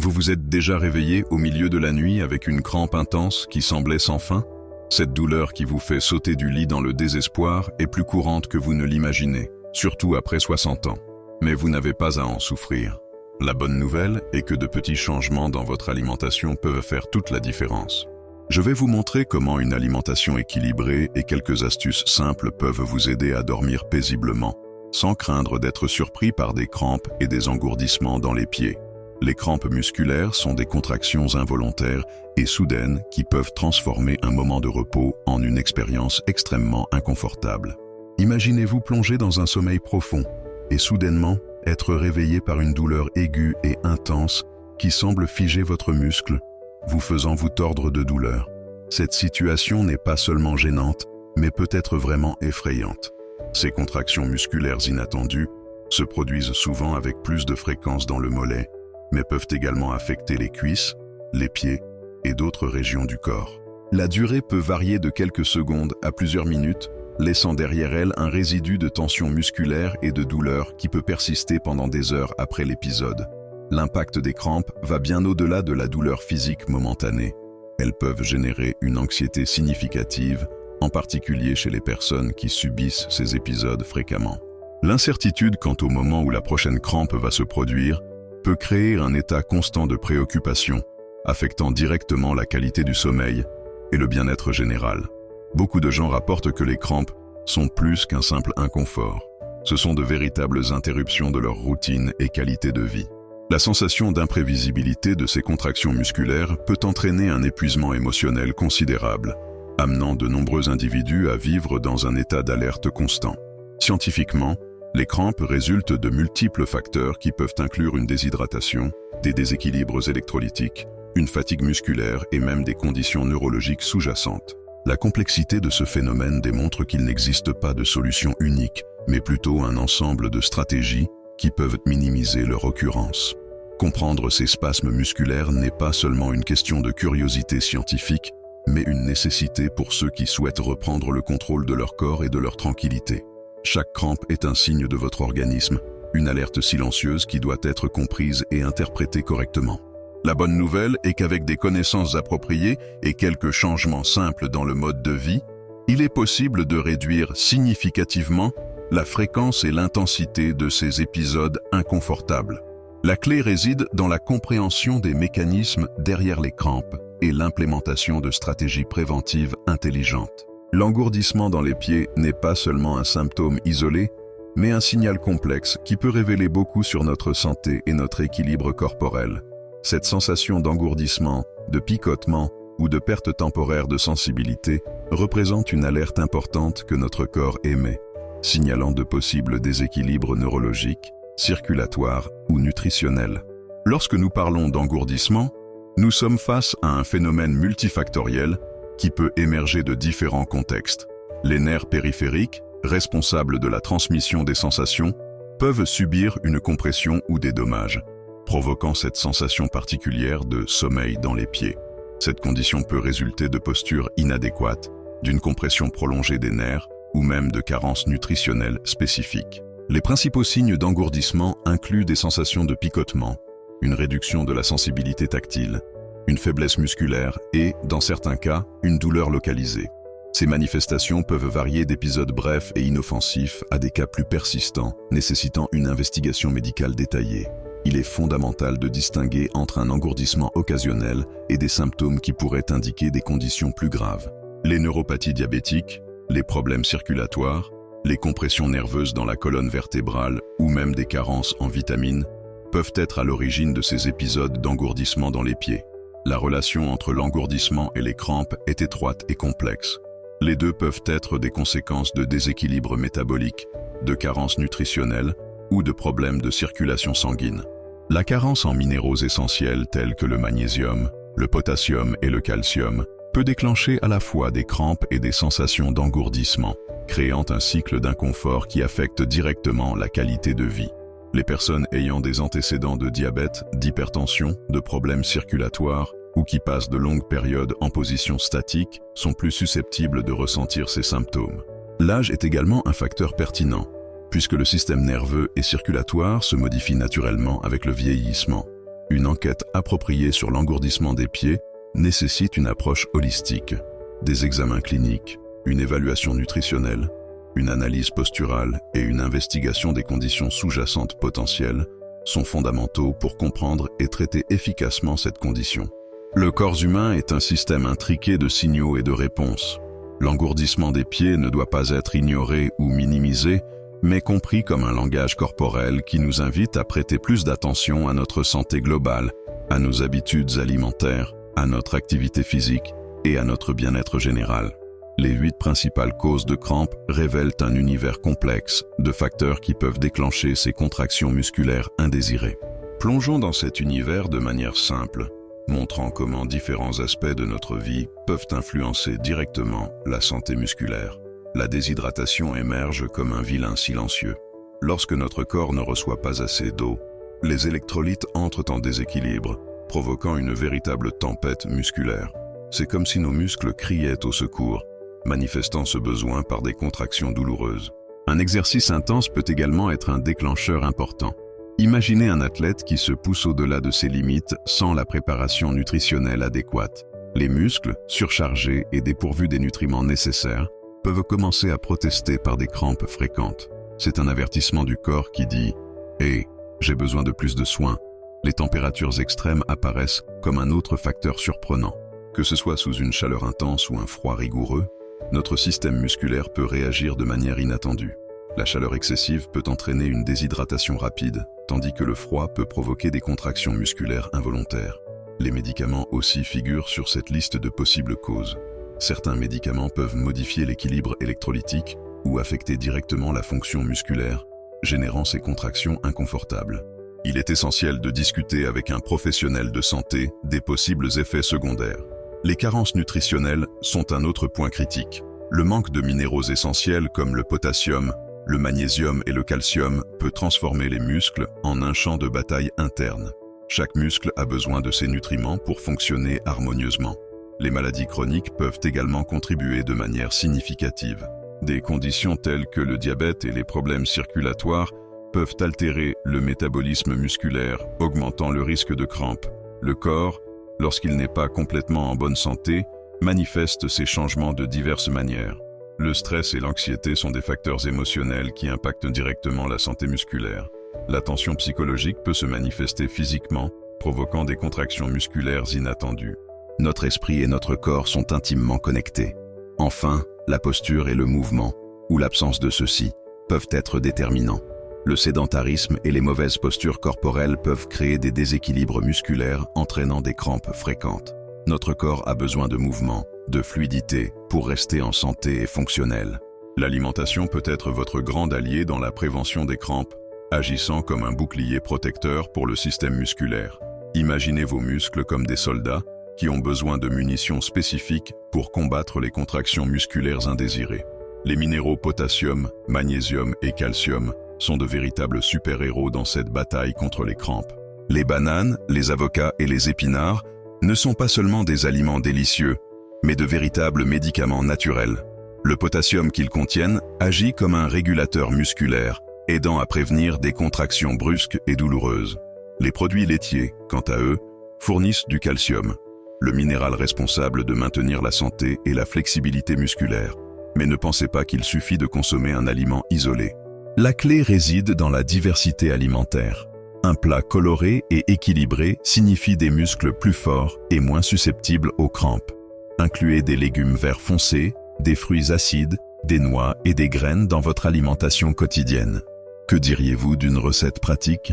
Vous vous êtes déjà réveillé au milieu de la nuit avec une crampe intense qui semblait sans fin? Cette douleur qui vous fait sauter du lit dans le désespoir est plus courante que vous ne l'imaginez, surtout après 60 ans. Mais vous n'avez pas à en souffrir. La bonne nouvelle est que de petits changements dans votre alimentation peuvent faire toute la différence. Je vais vous montrer comment une alimentation équilibrée et quelques astuces simples peuvent vous aider à dormir paisiblement, sans craindre d'être surpris par des crampes et des engourdissements dans les pieds. Les crampes musculaires sont des contractions involontaires et soudaines qui peuvent transformer un moment de repos en une expérience extrêmement inconfortable. Imaginez-vous plonger dans un sommeil profond et soudainement être réveillé par une douleur aiguë et intense qui semble figer votre muscle, vous faisant vous tordre de douleur. Cette situation n'est pas seulement gênante, mais peut être vraiment effrayante. Ces contractions musculaires inattendues se produisent souvent avec plus de fréquence dans le mollet, mais peuvent également affecter les cuisses, les pieds et d'autres régions du corps. La durée peut varier de quelques secondes à plusieurs minutes, laissant derrière elle un résidu de tension musculaire et de douleur qui peut persister pendant des heures après l'épisode. L'impact des crampes va bien au-delà de la douleur physique momentanée. Elles peuvent générer une anxiété significative, en particulier chez les personnes qui subissent ces épisodes fréquemment. L'incertitude quant au moment où la prochaine crampe va se produire peut créer un état constant de préoccupation, affectant directement la qualité du sommeil et le bien-être général. Beaucoup de gens rapportent que les crampes sont plus qu'un simple inconfort. Ce sont de véritables interruptions de leur routine et qualité de vie. La sensation d'imprévisibilité de ces contractions musculaires peut entraîner un épuisement émotionnel considérable, amenant de nombreux individus à vivre dans un état d'alerte constant. Scientifiquement, les crampes résultent de multiples facteurs qui peuvent inclure une déshydratation, des déséquilibres électrolytiques, une fatigue musculaire et même des conditions neurologiques sous-jacentes. La complexité de ce phénomène démontre qu'il n'existe pas de solution unique, mais plutôt un ensemble de stratégies qui peuvent minimiser leur occurrence. Comprendre ces spasmes musculaires n'est pas seulement une question de curiosité scientifique, mais une nécessité pour ceux qui souhaitent reprendre le contrôle de leur corps et de leur tranquillité. Chaque crampe est un signe de votre organisme, une alerte silencieuse qui doit être comprise et interprétée correctement. La bonne nouvelle est qu'avec des connaissances appropriées et quelques changements simples dans le mode de vie, il est possible de réduire significativement la fréquence et l'intensité de ces épisodes inconfortables. La clé réside dans la compréhension des mécanismes derrière les crampes et l'implémentation de stratégies préventives intelligentes. L'engourdissement dans les pieds n'est pas seulement un symptôme isolé, mais un signal complexe qui peut révéler beaucoup sur notre santé et notre équilibre corporel. Cette sensation d'engourdissement, de picotement ou de perte temporaire de sensibilité représente une alerte importante que notre corps émet, signalant de possibles déséquilibres neurologiques, circulatoires ou nutritionnels. Lorsque nous parlons d'engourdissement, nous sommes face à un phénomène multifactoriel qui peut émerger de différents contextes. Les nerfs périphériques, responsables de la transmission des sensations, peuvent subir une compression ou des dommages, provoquant cette sensation particulière de sommeil dans les pieds. Cette condition peut résulter de postures inadéquates, d'une compression prolongée des nerfs ou même de carences nutritionnelles spécifiques. Les principaux signes d'engourdissement incluent des sensations de picotement, une réduction de la sensibilité tactile, une faiblesse musculaire et, dans certains cas, une douleur localisée. Ces manifestations peuvent varier d'épisodes brefs et inoffensifs à des cas plus persistants, nécessitant une investigation médicale détaillée. Il est fondamental de distinguer entre un engourdissement occasionnel et des symptômes qui pourraient indiquer des conditions plus graves. Les neuropathies diabétiques, les problèmes circulatoires, les compressions nerveuses dans la colonne vertébrale ou même des carences en vitamines peuvent être à l'origine de ces épisodes d'engourdissement dans les pieds. La relation entre l'engourdissement et les crampes est étroite et complexe. Les deux peuvent être des conséquences de déséquilibres métaboliques, de carences nutritionnelles ou de problèmes de circulation sanguine. La carence en minéraux essentiels tels que le magnésium, le potassium et le calcium peut déclencher à la fois des crampes et des sensations d'engourdissement, créant un cycle d'inconfort qui affecte directement la qualité de vie. Les personnes ayant des antécédents de diabète, d'hypertension, de problèmes circulatoires ou qui passent de longues périodes en position statique sont plus susceptibles de ressentir ces symptômes. L'âge est également un facteur pertinent, puisque le système nerveux et circulatoire se modifie naturellement avec le vieillissement. Une enquête appropriée sur l'engourdissement des pieds nécessite une approche holistique, des examens cliniques, une évaluation nutritionnelle, une analyse posturale et une investigation des conditions sous-jacentes potentielles sont fondamentaux pour comprendre et traiter efficacement cette condition. Le corps humain est un système intriqué de signaux et de réponses. L'engourdissement des pieds ne doit pas être ignoré ou minimisé, mais compris comme un langage corporel qui nous invite à prêter plus d'attention à notre santé globale, à nos habitudes alimentaires, à notre activité physique et à notre bien-être général. Les 8 principales causes de crampes révèlent un univers complexe de facteurs qui peuvent déclencher ces contractions musculaires indésirées. Plongeons dans cet univers de manière simple, montrant comment différents aspects de notre vie peuvent influencer directement la santé musculaire. La déshydratation émerge comme un vilain silencieux. Lorsque notre corps ne reçoit pas assez d'eau, les électrolytes entrent en déséquilibre, provoquant une véritable tempête musculaire. C'est comme si nos muscles criaient au secours, manifestant ce besoin par des contractions douloureuses. Un exercice intense peut également être un déclencheur important. Imaginez un athlète qui se pousse au-delà de ses limites sans la préparation nutritionnelle adéquate. Les muscles, surchargés et dépourvus des nutriments nécessaires, peuvent commencer à protester par des crampes fréquentes. C'est un avertissement du corps qui dit « Hey, j'ai besoin de plus de soins ». Les températures extrêmes apparaissent comme un autre facteur surprenant. Que ce soit sous une chaleur intense ou un froid rigoureux, notre système musculaire peut réagir de manière inattendue. La chaleur excessive peut entraîner une déshydratation rapide, tandis que le froid peut provoquer des contractions musculaires involontaires. Les médicaments aussi figurent sur cette liste de possibles causes. Certains médicaments peuvent modifier l'équilibre électrolytique ou affecter directement la fonction musculaire, générant ces contractions inconfortables. Il est essentiel de discuter avec un professionnel de santé des possibles effets secondaires. Les carences nutritionnelles sont un autre point critique. Le manque de minéraux essentiels comme le potassium, le magnésium et le calcium peut transformer les muscles en un champ de bataille interne. Chaque muscle a besoin de ces nutriments pour fonctionner harmonieusement. Les maladies chroniques peuvent également contribuer de manière significative. Des conditions telles que le diabète et les problèmes circulatoires peuvent altérer le métabolisme musculaire, augmentant le risque de crampes. Le corps, lorsqu'il n'est pas complètement en bonne santé, manifeste ces changements de diverses manières. Le stress et l'anxiété sont des facteurs émotionnels qui impactent directement la santé musculaire. La tension psychologique peut se manifester physiquement, provoquant des contractions musculaires inattendues. Notre esprit et notre corps sont intimement connectés. Enfin, la posture et le mouvement, ou l'absence de ceux-ci, peuvent être déterminants. Le sédentarisme et les mauvaises postures corporelles peuvent créer des déséquilibres musculaires entraînant des crampes fréquentes. Notre corps a besoin de mouvement, de fluidité pour rester en santé et fonctionnel. L'alimentation peut être votre grand allié dans la prévention des crampes, agissant comme un bouclier protecteur pour le système musculaire. Imaginez vos muscles comme des soldats qui ont besoin de munitions spécifiques pour combattre les contractions musculaires indésirées. Les minéraux potassium, magnésium et calcium sont de véritables super-héros dans cette bataille contre les crampes. Les bananes, les avocats et les épinards ne sont pas seulement des aliments délicieux, mais de véritables médicaments naturels. Le potassium qu'ils contiennent agit comme un régulateur musculaire, aidant à prévenir des contractions brusques et douloureuses. Les produits laitiers, quant à eux, fournissent du calcium, le minéral responsable de maintenir la santé et la flexibilité musculaire. Mais ne pensez pas qu'il suffit de consommer un aliment isolé. La clé réside dans la diversité alimentaire. Un plat coloré et équilibré signifie des muscles plus forts et moins susceptibles aux crampes. Incluez des légumes verts foncés, des fruits acides, des noix et des graines dans votre alimentation quotidienne. Que diriez-vous d'une recette pratique?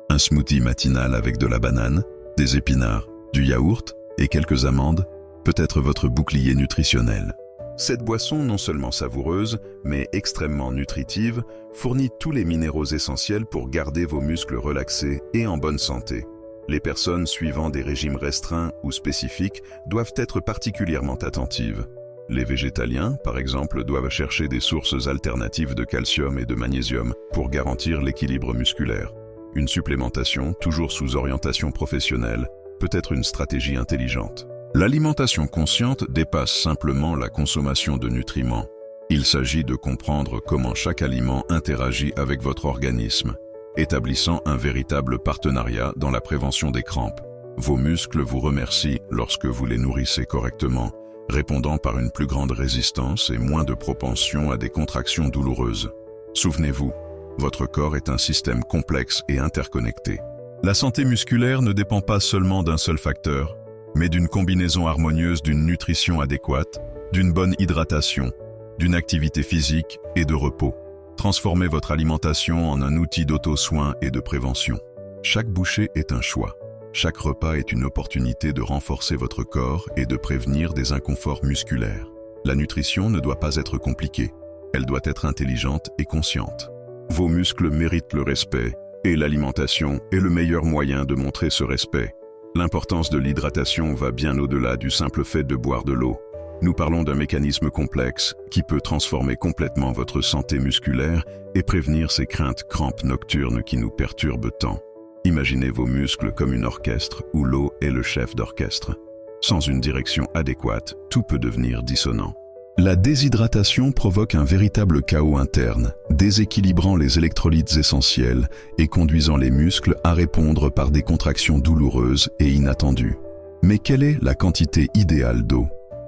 Un smoothie matinal avec de la banane, des épinards, du yaourt et quelques amandes peut être votre bouclier nutritionnel. Cette boisson, non seulement savoureuse, mais extrêmement nutritive, fournit tous les minéraux essentiels pour garder vos muscles relaxés et en bonne santé. Les personnes suivant des régimes restreints ou spécifiques doivent être particulièrement attentives. Les végétaliens, par exemple, doivent chercher des sources alternatives de calcium et de magnésium pour garantir l'équilibre musculaire. Une supplémentation, toujours sous orientation professionnelle, peut être une stratégie intelligente. L'alimentation consciente dépasse simplement la consommation de nutriments. Il s'agit de comprendre comment chaque aliment interagit avec votre organisme. établissant un véritable partenariat dans la prévention des crampes. Vos muscles vous remercient lorsque vous les nourrissez correctement, répondant par une plus grande résistance et moins de propension à des contractions douloureuses. Souvenez-vous, votre corps est un système complexe et interconnecté. La santé musculaire ne dépend pas seulement d'un seul facteur, mais d'une combinaison harmonieuse d'une nutrition adéquate, d'une bonne hydratation, d'une activité physique et de repos. Transformez votre alimentation en un outil d'auto-soin et de prévention. Chaque bouchée est un choix. Chaque repas est une opportunité de renforcer votre corps et de prévenir des inconforts musculaires. La nutrition ne doit pas être compliquée. Elle doit être intelligente et consciente. Vos muscles méritent le respect, et l'alimentation est le meilleur moyen de montrer ce respect. L'importance de l'hydratation va bien au-delà du simple fait de boire de l'eau. Nous parlons d'un mécanisme complexe qui peut transformer complètement votre santé musculaire et prévenir ces crampes nocturnes qui nous perturbent tant. Imaginez vos muscles comme un orchestre où l'eau est le chef d'orchestre. Sans une direction adéquate, tout peut devenir dissonant. La déshydratation provoque un véritable chaos interne, déséquilibrant les électrolytes essentiels et conduisant les muscles à répondre par des contractions douloureuses et inattendues. Mais quelle est la quantité idéale d'eau?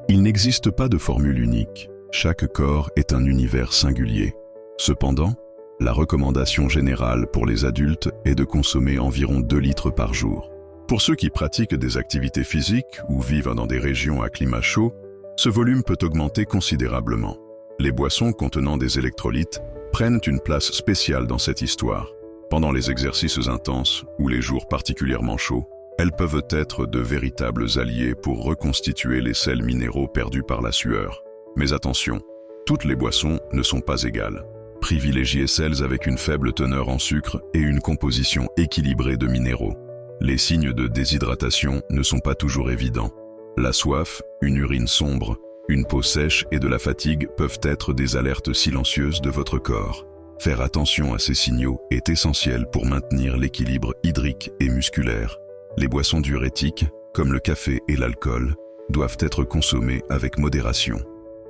Il n'existe pas de formule unique. Chaque corps est un univers singulier. Cependant, la recommandation générale pour les adultes est de consommer environ 2 litres par jour. Pour ceux qui pratiquent des activités physiques ou vivent dans des régions à climat chaud, ce volume peut augmenter considérablement. Les boissons contenant des électrolytes prennent une place spéciale dans cette histoire. Pendant les exercices intenses ou les jours particulièrement chauds, elles peuvent être de véritables alliés pour reconstituer les sels minéraux perdus par la sueur. Mais attention, toutes les boissons ne sont pas égales. Privilégiez celles avec une faible teneur en sucre et une composition équilibrée de minéraux. Les signes de déshydratation ne sont pas toujours évidents. La soif, une urine sombre, une peau sèche et de la fatigue peuvent être des alertes silencieuses de votre corps. Faire attention à ces signaux est essentiel pour maintenir l'équilibre hydrique et musculaire. Les boissons diurétiques, comme le café et l'alcool, doivent être consommées avec modération.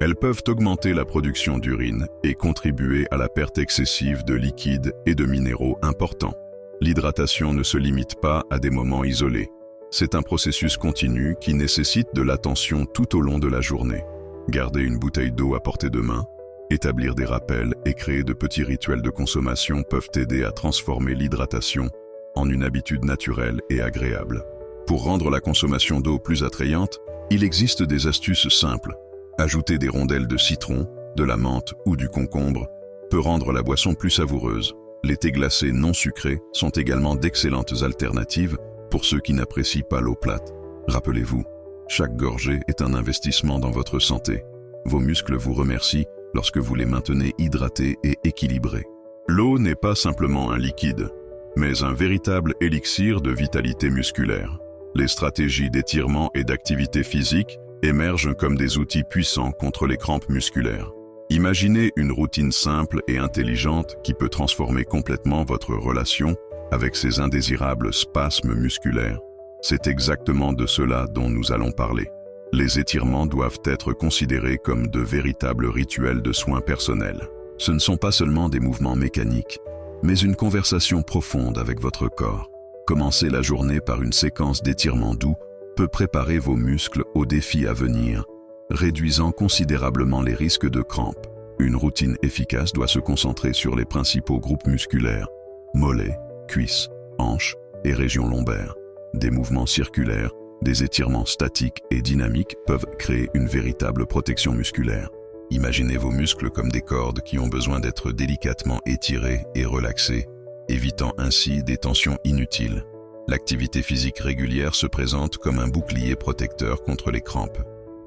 Elles peuvent augmenter la production d'urine et contribuer à la perte excessive de liquides et de minéraux importants. L'hydratation ne se limite pas à des moments isolés. C'est un processus continu qui nécessite de l'attention tout au long de la journée. Garder une bouteille d'eau à portée de main, établir des rappels et créer de petits rituels de consommation peuvent aider à transformer l'hydratation en une habitude naturelle et agréable. Pour rendre la consommation d'eau plus attrayante, il existe des astuces simples. Ajouter des rondelles de citron, de la menthe ou du concombre peut rendre la boisson plus savoureuse. Les thés glacés non sucrés sont également d'excellentes alternatives pour ceux qui n'apprécient pas l'eau plate. Rappelez-vous, chaque gorgée est un investissement dans votre santé. Vos muscles vous remercient lorsque vous les maintenez hydratés et équilibrés. L'eau n'est pas simplement un liquide, mais un véritable élixir de vitalité musculaire. Les stratégies d'étirement et d'activité physique émergent comme des outils puissants contre les crampes musculaires. Imaginez une routine simple et intelligente qui peut transformer complètement votre relation avec ces indésirables spasmes musculaires. C'est exactement de cela dont nous allons parler. Les étirements doivent être considérés comme de véritables rituels de soins personnels. Ce ne sont pas seulement des mouvements mécaniques, mais une conversation profonde avec votre corps. Commencez la journée par une séquence d'étirements doux peut préparer vos muscles aux défis à venir, réduisant considérablement les risques de crampes. Une routine efficace doit se concentrer sur les principaux groupes musculaires, mollets, cuisses, hanches et régions lombaires. Des mouvements circulaires, des étirements statiques et dynamiques peuvent créer une véritable protection musculaire. Imaginez vos muscles comme des cordes qui ont besoin d'être délicatement étirés et relaxés, évitant ainsi des tensions inutiles. L'activité physique régulière se présente comme un bouclier protecteur contre les crampes.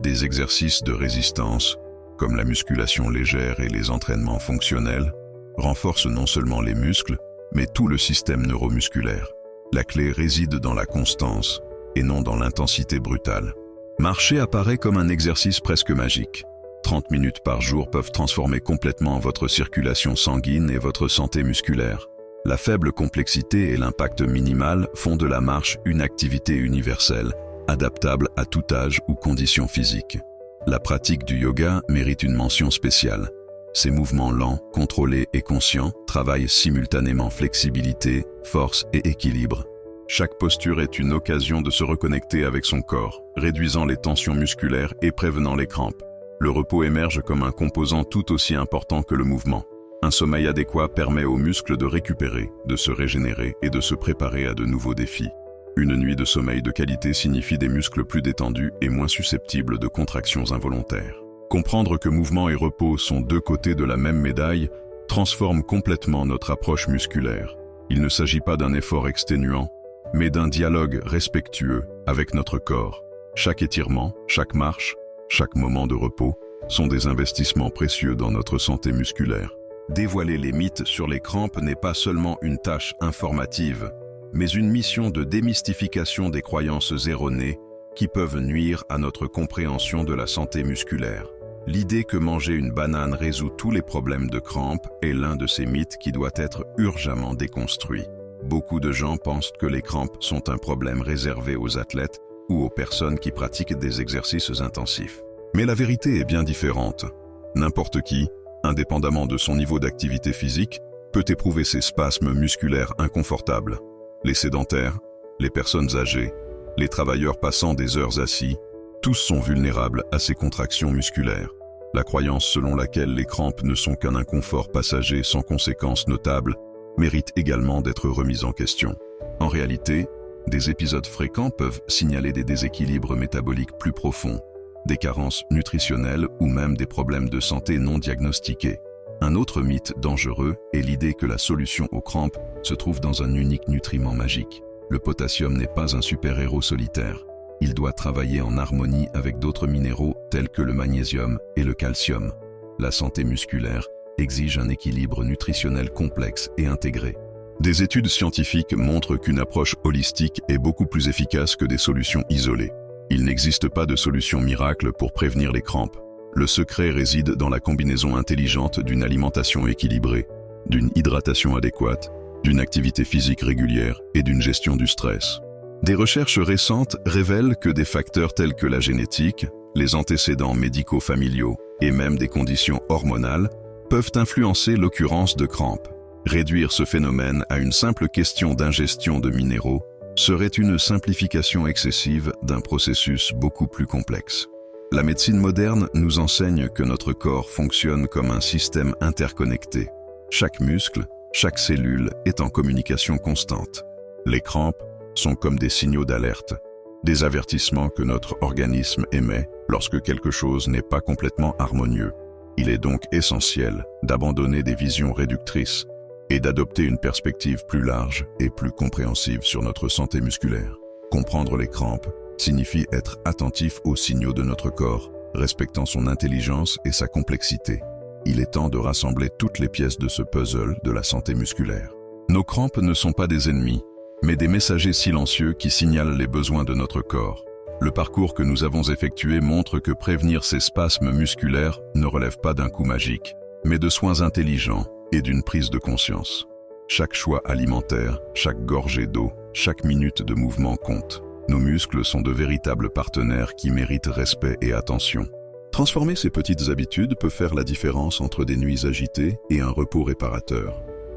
Des exercices de résistance, comme la musculation légère et les entraînements fonctionnels, renforcent non seulement les muscles, mais tout le système neuromusculaire. La clé réside dans la constance et non dans l'intensité brutale. Marcher apparaît comme un exercice presque magique. 30 minutes par jour peuvent transformer complètement votre circulation sanguine et votre santé musculaire. La faible complexité et l'impact minimal font de la marche une activité universelle, adaptable à tout âge ou conditions physiques. La pratique du yoga mérite une mention spéciale. Ces mouvements lents, contrôlés et conscients travaillent simultanément flexibilité, force et équilibre. Chaque posture est une occasion de se reconnecter avec son corps, réduisant les tensions musculaires et prévenant les crampes. Le repos émerge comme un composant tout aussi important que le mouvement. Un sommeil adéquat permet aux muscles de récupérer, de se régénérer et de se préparer à de nouveaux défis. Une nuit de sommeil de qualité signifie des muscles plus détendus et moins susceptibles de contractions involontaires. Comprendre que mouvement et repos sont deux côtés de la même médaille transforme complètement notre approche musculaire. Il ne s'agit pas d'un effort exténuant, mais d'un dialogue respectueux avec notre corps. Chaque étirement, chaque marche, chaque moment de repos sont des investissements précieux dans notre santé musculaire. Dévoiler les mythes sur les crampes n'est pas seulement une tâche informative, mais une mission de démystification des croyances erronées qui peuvent nuire à notre compréhension de la santé musculaire. L'idée que manger une banane résout tous les problèmes de crampes est l'un de ces mythes qui doit être urgemment déconstruit. Beaucoup de gens pensent que les crampes sont un problème réservé aux athlètes ou aux personnes qui pratiquent des exercices intensifs. Mais la vérité est bien différente. N'importe qui, indépendamment de son niveau d'activité physique, peut éprouver ces spasmes musculaires inconfortables. Les sédentaires, les personnes âgées, les travailleurs passant des heures assis, tous sont vulnérables à ces contractions musculaires. La croyance selon laquelle les crampes ne sont qu'un inconfort passager sans conséquences notables mérite également d'être remise en question. En réalité, des épisodes fréquents peuvent signaler des déséquilibres métaboliques plus profonds, des carences nutritionnelles ou même des problèmes de santé non diagnostiqués. Un autre mythe dangereux est l'idée que la solution aux crampes se trouve dans un unique nutriment magique. Le potassium n'est pas un super-héros solitaire. Il doit travailler en harmonie avec d'autres minéraux tels que le magnésium et le calcium. La santé musculaire exige un équilibre nutritionnel complexe et intégré. Des études scientifiques montrent qu'une approche holistique est beaucoup plus efficace que des solutions isolées. Il n'existe pas de solution miracle pour prévenir les crampes. Le secret réside dans la combinaison intelligente d'une alimentation équilibrée, d'une hydratation adéquate, d'une activité physique régulière et d'une gestion du stress. Des recherches récentes révèlent que des facteurs tels que la génétique, les antécédents médicaux familiaux et même des conditions hormonales peuvent influencer l'occurrence de crampes. Réduire ce phénomène à une simple question d'ingestion de minéraux serait une simplification excessive d'un processus beaucoup plus complexe. La médecine moderne nous enseigne que notre corps fonctionne comme un système interconnecté. Chaque muscle, chaque cellule est en communication constante. Les crampes sont comme des signaux d'alerte, des avertissements que notre organisme émet lorsque quelque chose n'est pas complètement harmonieux. Il est donc essentiel d'abandonner des visions réductrices et d'adopter une perspective plus large et plus compréhensive sur notre santé musculaire. Comprendre les crampes signifie être attentif aux signaux de notre corps, respectant son intelligence et sa complexité. Il est temps de rassembler toutes les pièces de ce puzzle de la santé musculaire. Nos crampes ne sont pas des ennemis, mais des messagers silencieux qui signalent les besoins de notre corps. Le parcours que nous avons effectué montre que prévenir ces spasmes musculaires ne relève pas d'un coup magique, mais de soins intelligents et d'une prise de conscience. Chaque choix alimentaire, chaque gorgée d'eau, chaque minute de mouvement compte. Nos muscles sont de véritables partenaires qui méritent respect et attention. Transformer ces petites habitudes peut faire la différence entre des nuits agitées et un repos réparateur.